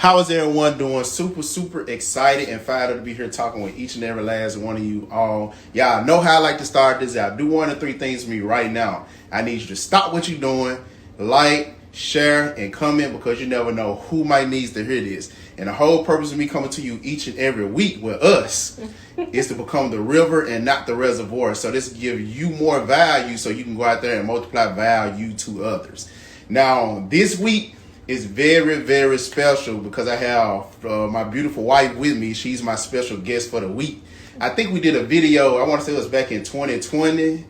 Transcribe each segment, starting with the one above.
How is everyone doing? Super excited and fired up to be here talking with each and every last one of you all. Y'all know how I like to start this out. Do one of three things for me right now. I need you to stop what you're doing, like, share, and comment, because you never know who might needs to hear this. And the whole purpose of me coming to you each and every week with us is to become the river and not the reservoir. So this give you more value so you can go out there and multiply value to others. Now, this week is very special because I have my beautiful wife with me. She's my special guest for the week. I think we did a video, I want to say it was back in 2020.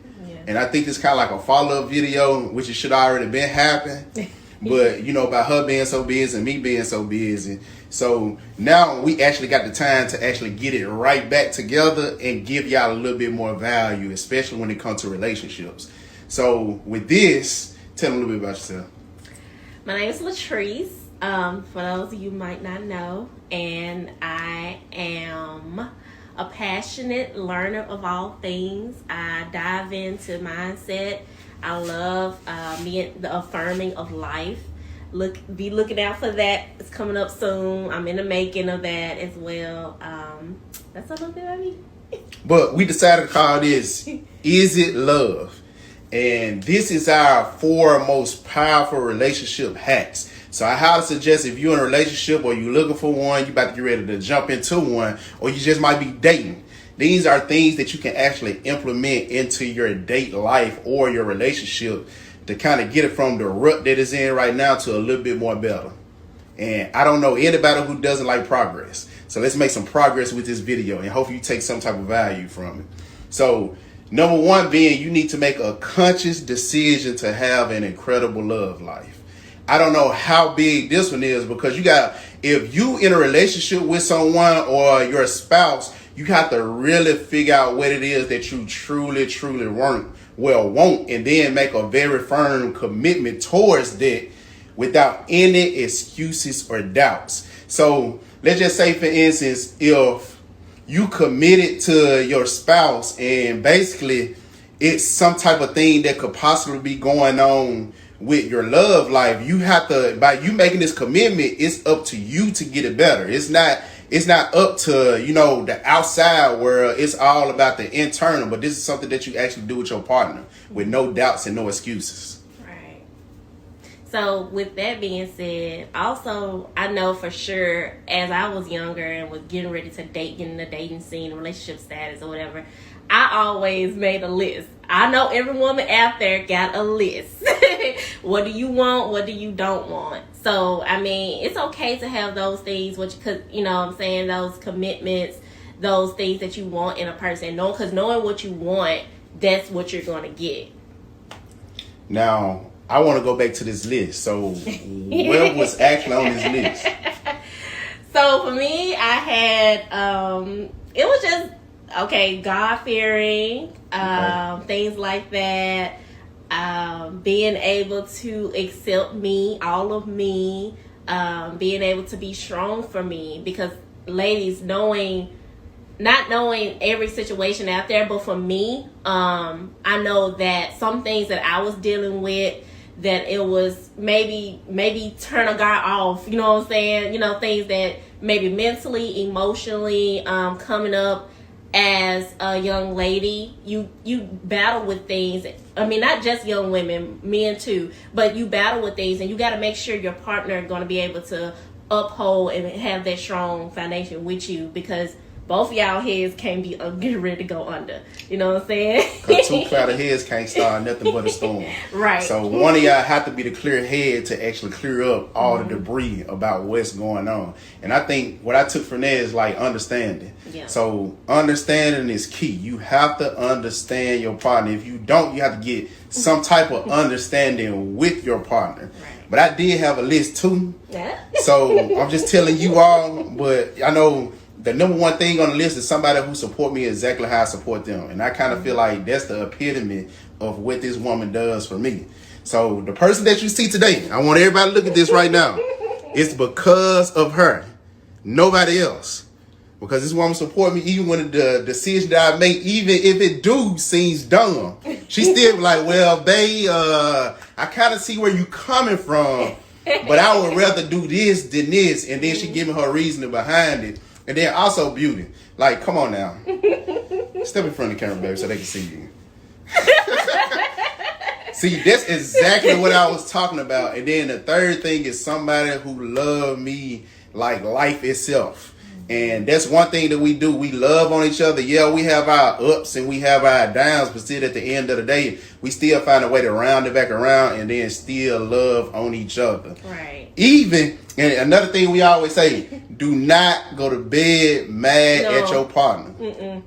And I think it's kind of like a follow-up video, which it should already been happening. But, you know, by her being so busy and me being so busy. So now we actually got the time to actually get it right back together and give y'all a little bit more value, especially when it comes to relationships. So with this, tell them a little bit about yourself. My name is Latrice, for those of you who might not know. And I am a passionate learner of all things. I dive into mindset. I love the affirming of life. Be looking out for that. It's coming up soon. I'm in the making of that as well. That's a little bit of me. But we decided to call this Is It Love? And this is our 4 most powerful relationship hacks. So I highly suggest if you're in a relationship or you're looking for one, you're about to get ready to jump into one, or you just might be dating. These are things that you can actually implement into your date life or your relationship to kind of get it from the rut that it's in right now to a little bit more better. And I don't know anybody who doesn't like progress. So let's make some progress with this video and hopefully you take some type of value from it. So number 1 being, you need to make a conscious decision to have an incredible love life. I don't know how big this one is because if you in a relationship with someone or your spouse, you have to really figure out what it is that you truly want, and then make a very firm commitment towards that without any excuses or doubts. So let's just say, for instance, if you committed to your spouse and basically it's some type of thing that could possibly be going on with your love life, you have to, by you making this commitment, it's up to you to get it better. It's not up to, the outside world. It's all about the internal, but this is something that you actually do with your partner with no doubts and no excuses. Right. So with that being said, also, I know for sure as I was younger and was getting ready to get in the dating scene, relationship status or whatever, I always made a list. I know every woman out there got a list. What do you want? What do you don't want? So, I mean, it's okay to have those things, those commitments, those things that you want in a person. Because knowing what you want, that's what you're going to get. Now, I want to go back to this list. So, what was actually on this list? So, for me, I had, it was just, God-fearing, things like that. Being able to accept me, all of me, being able to be strong for me, because ladies, not knowing every situation out there, but for me, I know that some things that I was dealing with, that it was maybe turn a guy off, you know what I'm saying? Things that maybe mentally, emotionally, coming up as a young lady, you battle with things. I mean, not just young women, men too, but you battle with things, and you got to make sure your partner is going to be able to uphold and have that strong foundation with you, because both y'all heads can't be getting ready to go under. You know what I'm saying? Because 2 clouded heads can't start nothing but a storm. Right. So one of y'all have to be the clear head to actually clear up all the debris about what's going on. And I think what I took from there is like understanding. Yeah. So understanding is key. You have to understand your partner. If you don't, you have to get some type of understanding with your partner. Right. But I did have a list too. Yeah. So I'm just telling you all, but I know the number 1 thing on the list is somebody who support me exactly how I support them. And I kind of feel like that's the epitome of what this woman does for me. So the person that you see today, I want everybody to look at this right now. It's because of her, nobody else. Because this woman support me even when the decision that I make, even if it seems dumb. She still like, well, babe, I kind of see where you coming from. but I would rather do this than this. And then she giving her reasoning behind it. And then also beauty. Like, come on now. Step in front of the camera, baby, so they can see you. See, that's exactly what I was talking about. And then the third thing is somebody who love me like life itself. And that's one thing that we do. We love on each other. Yeah, we have our ups and we have our downs, but still at the end of the day, we still find a way to round it back around and then still love on each other. Right. Even, and another thing we always say, do not go to bed mad at your partner.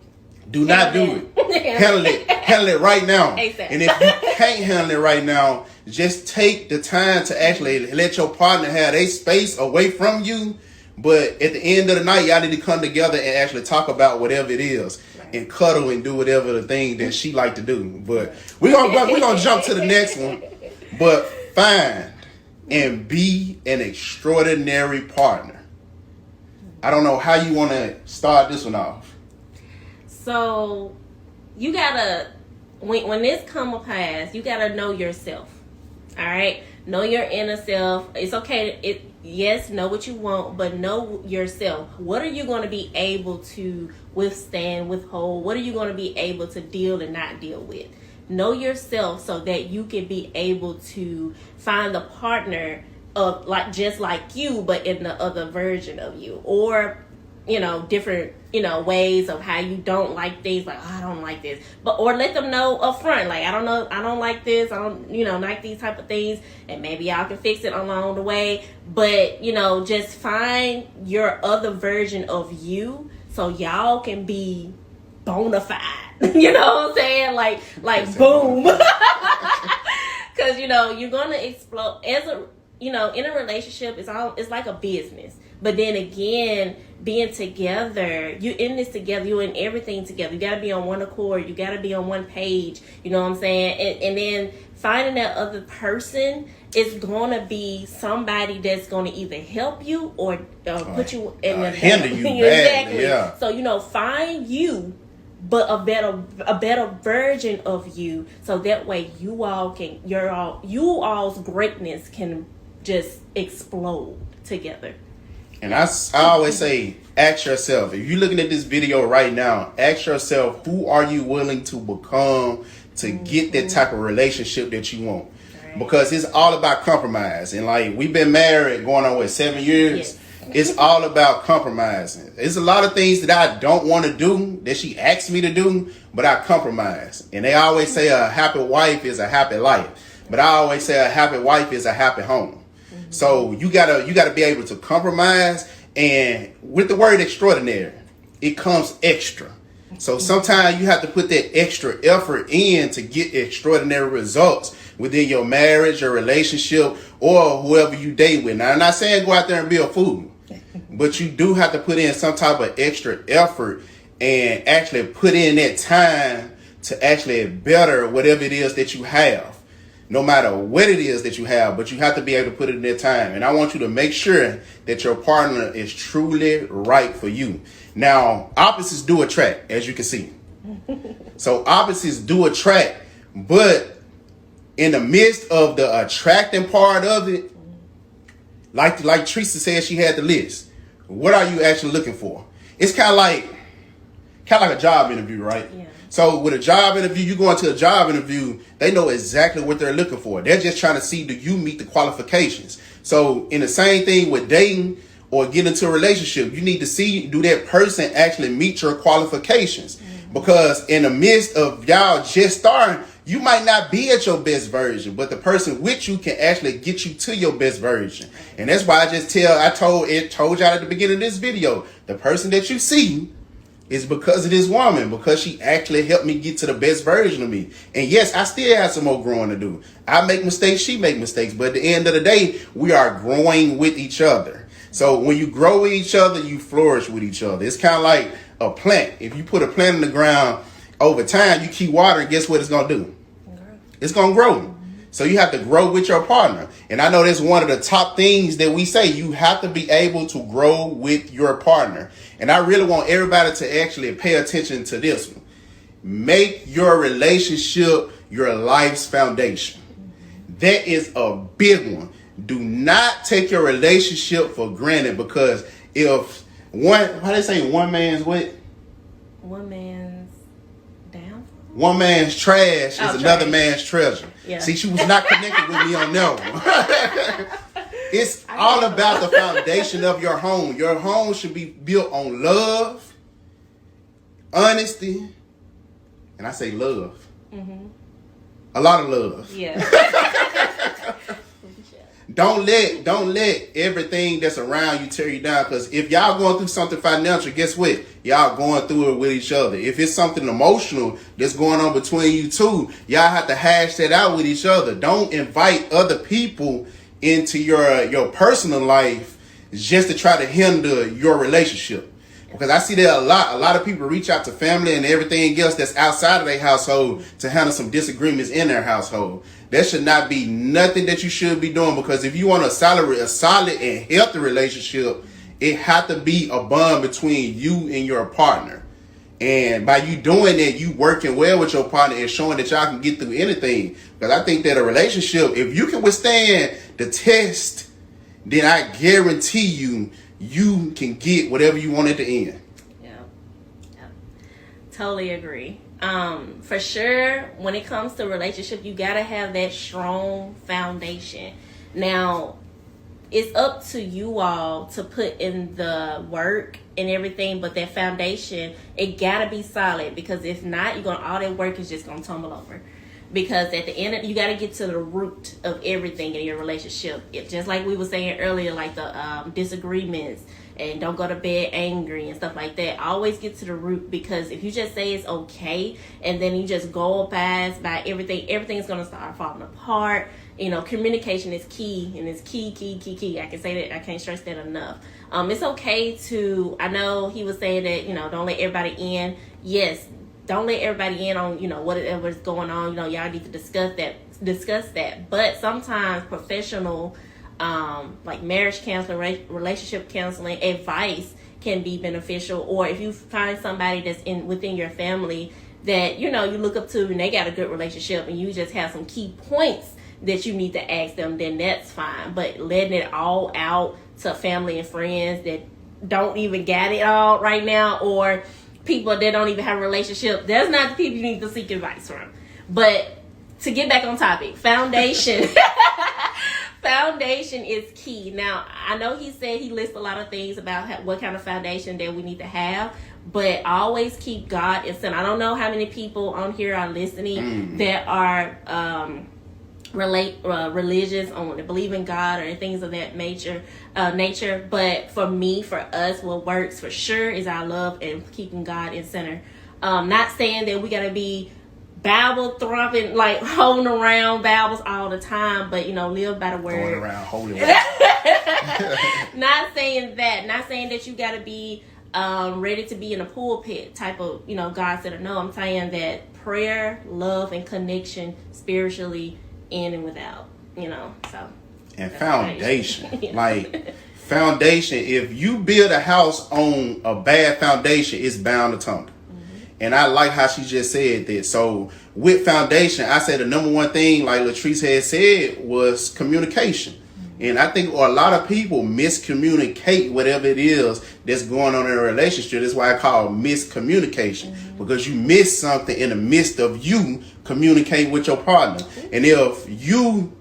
Do not do it. Handle it right now. Exactly. And if you can't handle it right now, just take the time to actually let your partner have their space away from you. But at the end of the night, y'all need to come together and actually talk about whatever it is, and cuddle and do whatever the thing that she like to do. But we're gonna jump to the next one. But find and be an extraordinary partner. I don't know how you want to start this one off. So you gotta, when this come past, you gotta know yourself. All right, know your inner self. It's okay. Yes, know what you want, but know yourself. What are you going to be able to withstand, withhold? What are you going to be able to deal and not deal with? Know yourself so that you can be able to find a partner of just like you, but in the other version of you, or different ways of how you don't like things. Like, oh, I don't like this, or let them know up front. Like, I don't like this. I don't like these type of things, and maybe y'all can fix it along the way. But just find your other version of you so y'all can be bona fide. You know what I'm saying? Like boom. Because you're gonna explode as a in a relationship. It's like a business. But then again, being together, you in this together, you in everything together. You got to be on one accord. You got to be on one page. You know what I'm saying? And then finding that other person is going to be somebody that's going to either help you or put you in the hinder you badly. Exactly. Yeah. So find you, but a better version of you, so that way you all's greatness can just explode together. And I always say, ask yourself, if you're looking at this video right now, ask yourself, who are you willing to become to get that type of relationship that you want? Right. Because it's all about compromise. And like, we've been married going on 7 years. Yes. It's all about compromising. There's a lot of things that I don't want to do that she asks me to do, but I compromise. And they always say a happy wife is a happy life. But I always say a happy wife is a happy home. So you gotta be able to compromise, and with the word extraordinary, it comes extra. So sometimes you have to put that extra effort in to get extraordinary results within your marriage or relationship or whoever you date with. Now, I'm not saying go out there and be a fool, but you do have to put in some type of extra effort and actually put in that time to actually better whatever it is that you have. No matter what it is that you have, but you have to be able to put it in their time. And I want you to make sure that your partner is truly right for you. Now, opposites do attract, as you can see. So opposites do attract, but in the midst of the attracting part of it, like Teresa said, she had the list. What are you actually looking for? It's kind of like a job interview, right? Yeah. So with a job interview, you go into a job interview, they know exactly what they're looking for. They're just trying to see, do you meet the qualifications? So in the same thing with dating or getting into a relationship, you need to see, do that person actually meet your qualifications? Mm-hmm. Because in the midst of y'all just starting, you might not be at your best version, but the person with you can actually get you to your best version. And that's why I told y'all at the beginning of this video, the person that you see is because of this woman, because she actually helped me get to the best version of me. And yes, I still have some more growing to do. I make mistakes, she make mistakes, but at the end of the day, we are growing with each other. So when you grow with each other, you flourish with each other. It's kind of like a plant. If you put a plant in the ground over time, you keep watering, guess what it's going to do? It's going to grow. So you have to grow with your partner. And I know that's one of the top things that we say. You have to be able to grow with your partner. And I really want everybody to actually pay attention to this one. Make your relationship your life's foundation. That is a big one. Do not take your relationship for granted, because if how they say one man's what? One man's down. One man's trash is another trash. man's treasure. Yeah. See, she was not connected with me on that one. It's all about the foundation of your home. Your home should be built on love, honesty, and I say love. Mm-hmm. A lot of love. Yeah. Don't let everything that's around you tear you down. Because if y'all going through something financial, guess what? Y'all going through it with each other. If it's something emotional that's going on between you two, y'all have to hash that out with each other. Don't invite other people into your personal life just to try to hinder your relationship. Because I see that a lot of people reach out to family and everything else that's outside of their household to handle some disagreements in their household. That should not be nothing that you should be doing, because if you want a solid and healthy relationship, it has to be a bond between you and your partner. And by you doing that, you working well with your partner and showing that y'all can get through anything. Because I think that a relationship, if you can withstand the test, then I guarantee you can get whatever you want at the end. Yeah. Totally agree. For sure, when it comes to relationship, you gotta have that strong foundation. Now, it's up to you all to put in the work and everything, but that foundation, it gotta be solid, because if not, all that work is just gonna tumble over. Because at the end, you got to get to the root of everything in your relationship. Just like we were saying earlier, like the disagreements, and don't go to bed angry and stuff like that. Always get to the root, because if you just say it's okay and then you just go past by everything's going to start falling apart. Communication is key, and it's key. I can say that. I can't stress that enough. It's okay to, I know he was saying that, don't let everybody in. Yes. Don't let everybody in on, whatever's going on. Y'all need to discuss that. But sometimes professional, like marriage counseling, relationship counseling, advice can be beneficial. Or if you find somebody that's within your family that, you look up to and they got a good relationship, and you just have some key points that you need to ask them, then that's fine. But letting it all out to family and friends that don't even got it all right now, or people that don't even have a relationship, that's not the people you need to seek advice from. But to get back on topic, foundation is key. Now, I know he said he lists a lot of things about what kind of foundation that we need to have, but always keep God in center. I don't know how many people on here are listening that are religious, on that believe in God or things of that nature. But for us, what works for sure is our love and keeping God in center. Not saying that we gotta be Bible thumping, like holding around Bibles all the time, but live by the word. Going around holding. Not saying that you gotta be ready to be in a pulpit type of God said or no. I'm saying that prayer, love, and connection spiritually, in and without, so. And foundation, like foundation, if you build a house on a bad foundation, it's bound to tumble. And I like how she just said that. So with foundation, I said the number one thing, like Latrice had said, was communication. And I think a lot of people miscommunicate whatever it is that's going on in a relationship. That's why I call miscommunication, because you miss something in the midst of you communicate with your partner. And if you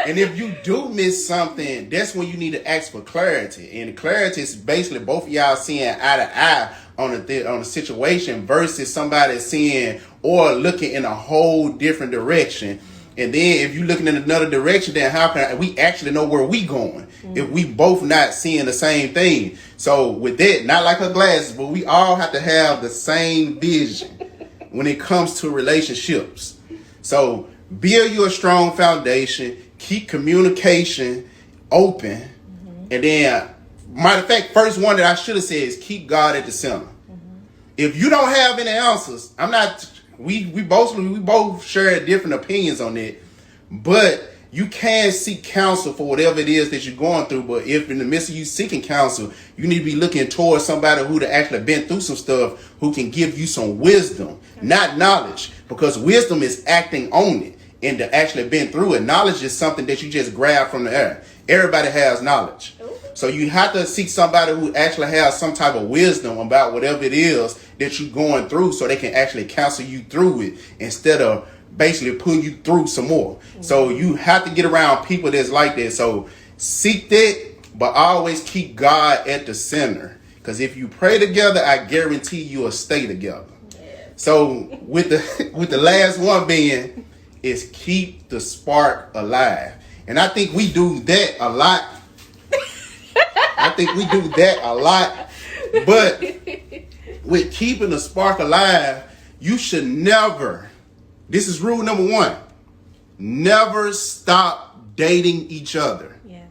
and if you do miss something, that's when you need to ask for clarity. And clarity is basically both of y'all seeing eye to eye on a situation versus somebody seeing or looking in a whole different direction. And then if you're looking in another direction, then how can we actually know where we going if we both not seeing the same thing? So with that, not like her glasses, but we all have to have the same vision when it comes to relationships. So build you a strong foundation, keep communication open, and then, matter of fact, first one that I should have said is keep God at the center. If you don't have any answers, we both share different opinions on it, but you can seek counsel for whatever it is that you're going through. But if in the midst of you seeking counsel, you need to be looking towards somebody who actually been through some stuff, who can give you some wisdom, not knowledge, because wisdom is acting on it. and to actually been through it. Knowledge is something that you just grab from the air. Everybody has knowledge. So you have to seek somebody who actually has some type of wisdom about whatever it is that you're going through, so they can actually counsel you through it instead of basically putting you through some more. So you have to get around people that's like that. So seek that, but always keep God at the center. Because if you pray together, I guarantee you will stay together. So with the last one being is keep the spark alive. And I think we do that a lot. But with keeping the spark alive, you should never, this is rule number 1, never stop dating each other. Yeah.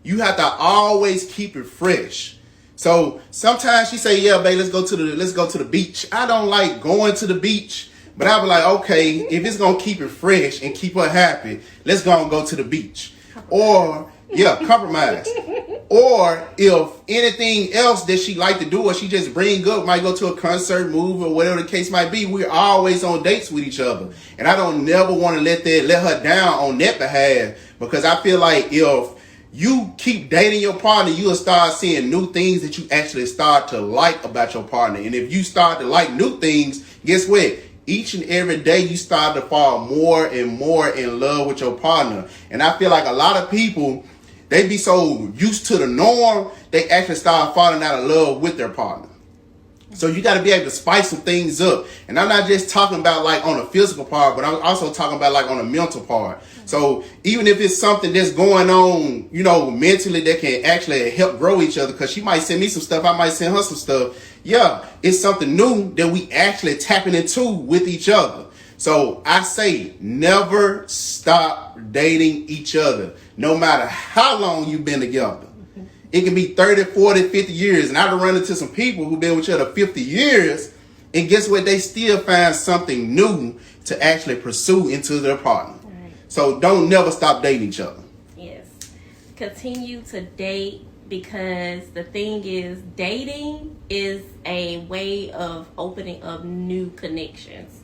You have to always keep it fresh. So sometimes she say, yeah, babe, let's go to the beach. I don't like going to the beach, but I be like, okay, if it's going to keep it fresh and keep her happy, let's go to the beach. Or, compromise. Or if anything else that she like to do or she just bring up, might go to a concert, move, or whatever the case might be, we're always on dates with each other. And I don't never want to let her down on that behalf, because I feel like if you keep dating your partner, you'll start seeing new things that you actually start to like about your partner. And if you start to like new things, guess what? Each and every day you start to fall more and more in love with your partner. And I feel like a lot of people, they be so used to the norm, they actually start falling out of love with their partner. So you got to be able to spice some things up. And I'm not just talking about like on the physical part, but I'm also talking about like on the mental part. So even if it's something that's going on, mentally, that can actually help grow each other, because she might send me some stuff, I might send her some stuff. Yeah, it's something new that we actually tapping into with each other. So I say never stop dating each other, no matter how long you've been together. It can be 30, 40, 50 years. And I've run into some people who've been with each other 50 years. And guess what? They still find something new to actually pursue into their partner. Right. So don't never stop dating each other. Yes. Continue to date, because the thing is, dating is a way of opening up new connections.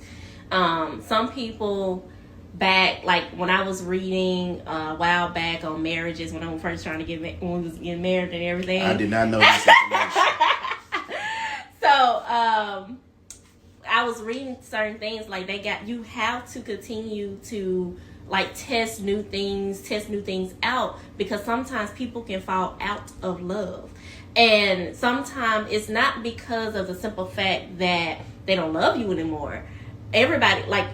Some people... back, like when I was reading a while back on marriages, when I was first trying to when we was getting married and everything. I did not know this information. So I was reading certain things, like you have to continue to like test new things out, because sometimes people can fall out of love. And sometimes it's not because of the simple fact that they don't love you anymore. Everybody, like,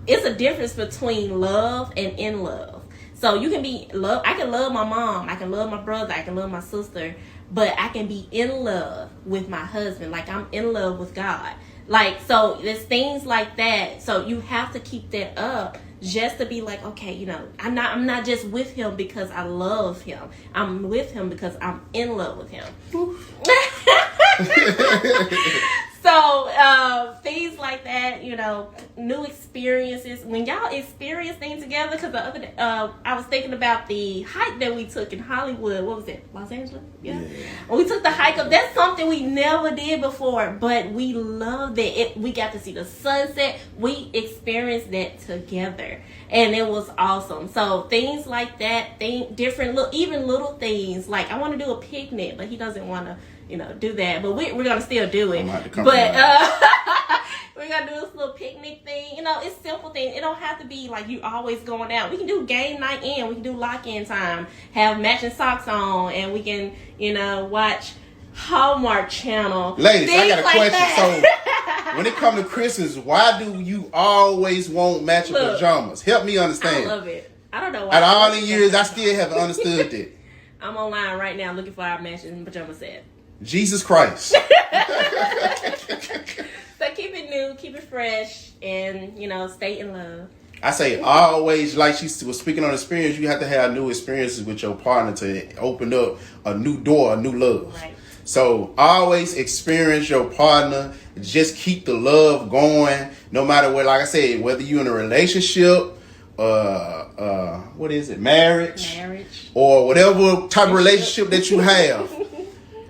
it's a difference between love and in love. So you can be love. I can love my mom. I can love my brother. I can love my sister. But I can be in love with my husband. Like I'm in love with God. Like, so there's things like that. So you have to keep that up, just to be like, okay, I'm not just with him because I love him. I'm with him because I'm in love with him. So things like that, new experiences. When y'all experience things together, because the other day, I was thinking about the hike that we took in Hollywood. What was it? Los Angeles? Yeah. When we took the hike up, that's something we never did before, but we loved it. We got to see the sunset. We experienced that together, and it was awesome. So things like that, different, even little things. Like I want to do a picnic, but he doesn't want to. Do that, but we're gonna still do it. But we're gonna do this little picnic thing. It's simple things. It don't have to be like you always going out. We can do game night in. We can do lock-in time. Have matching socks on, and we can, watch Hallmark Channel. Ladies, I got a question. That. So when it comes to Christmas, why do you always want matching pajamas? Help me understand. I love it. I don't know why. Out of all the years, I still haven't understood it. I'm online right now looking for our matching pajama set. Jesus Christ. So keep it new, keep it fresh, and, stay in love. I say always, like she was speaking on experience, you have to have new experiences with your partner to open up a new door, a new love. Right. So always experience your partner. Just keep the love going, no matter what. Like I said, whether you're in a relationship, marriage, or whatever type of relationship that you have.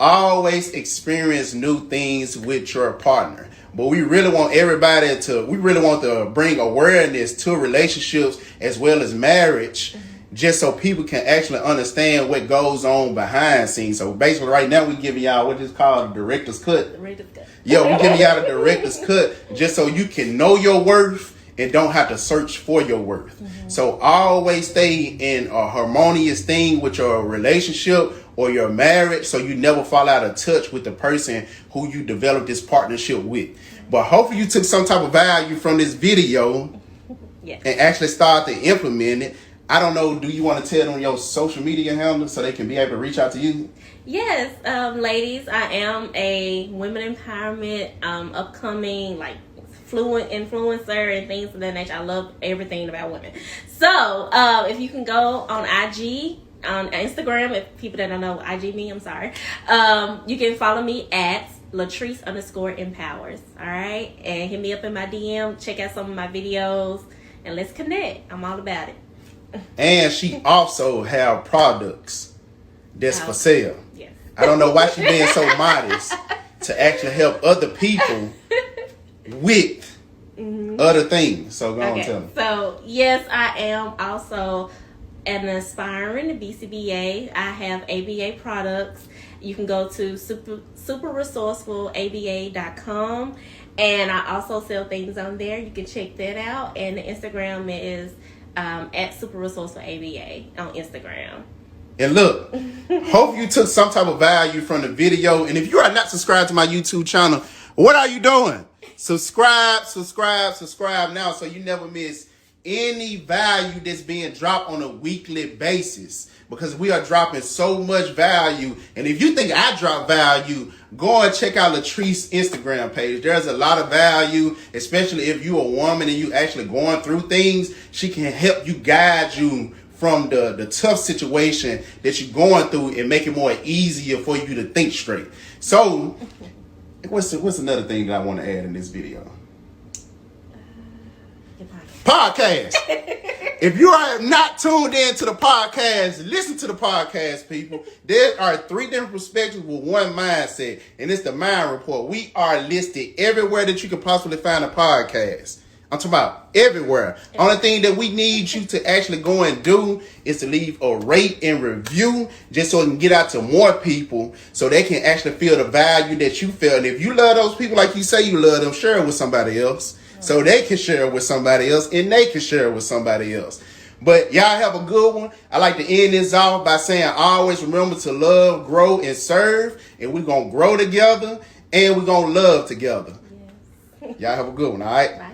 Always experience new things with your partner. but we really want to bring awareness to relationships as well as marriage, just so people can actually understand what goes on behind scenes. So basically right now we're giving y'all what is called a director's cut. Yeah, we're giving y'all a director's cut just so you can know your worth and don't have to search for your worth. So always stay in a harmonious thing with your relationship or your marriage, so you never fall out of touch with the person who you develop this partnership with. But hopefully you took some type of value from this video and actually start to implement it. I don't know, do you want to tell them your social media handle so they can be able to reach out to you? Yes, ladies, I am a women empowerment upcoming fluent influencer and things of that nature. I love everything about women. So if you can go on IG, on Instagram, if people that don't know what IG me, I'm sorry. You can follow me at Latrice_empowers. All right, and hit me up in my DM. Check out some of my videos and let's connect. I'm all about it. And she also have products that's for sale. Yes. I don't know why she being so modest to actually help other people with other things. So go on, tell me. So yes, I am also an aspiring BCBA. I have ABA products. You can go to superresourcefulaba.com, and I also sell things on there. You can check that out. And the Instagram is at superresourcefulaba on Instagram. And look, hope you took some type of value from the video. And if you are not subscribed to my YouTube channel, what are you doing? Subscribe now so you never miss any value that's being dropped on a weekly basis, because we are dropping so much value. And if you think I drop value, go and check out Latrice's Instagram page. There's a lot of value, especially if you're a woman and you actually going through things. She can help you, guide you from the tough situation that you're going through and make it more easier for you to think straight. So what's another thing that I want to add in this video? Podcast. If you are not tuned in to the podcast, listen to the podcast, people. There are 3 different perspectives with one mindset, and it's the Mind Report. We are listed everywhere that you can possibly find a podcast. I'm talking about everywhere. Only thing that we need you to actually go and do is to leave a rate and review, just so it can get out to more people, so they can actually feel the value that you feel. And if you love those people like you say you love them, share it with somebody else, so they can share it with somebody else, and they can share it with somebody else. But y'all have a good one. I like to end this off by saying always remember to love, grow, and serve. And we're going to grow together, and we're going to love together. Yes. Y'all have a good one, all right? Bye.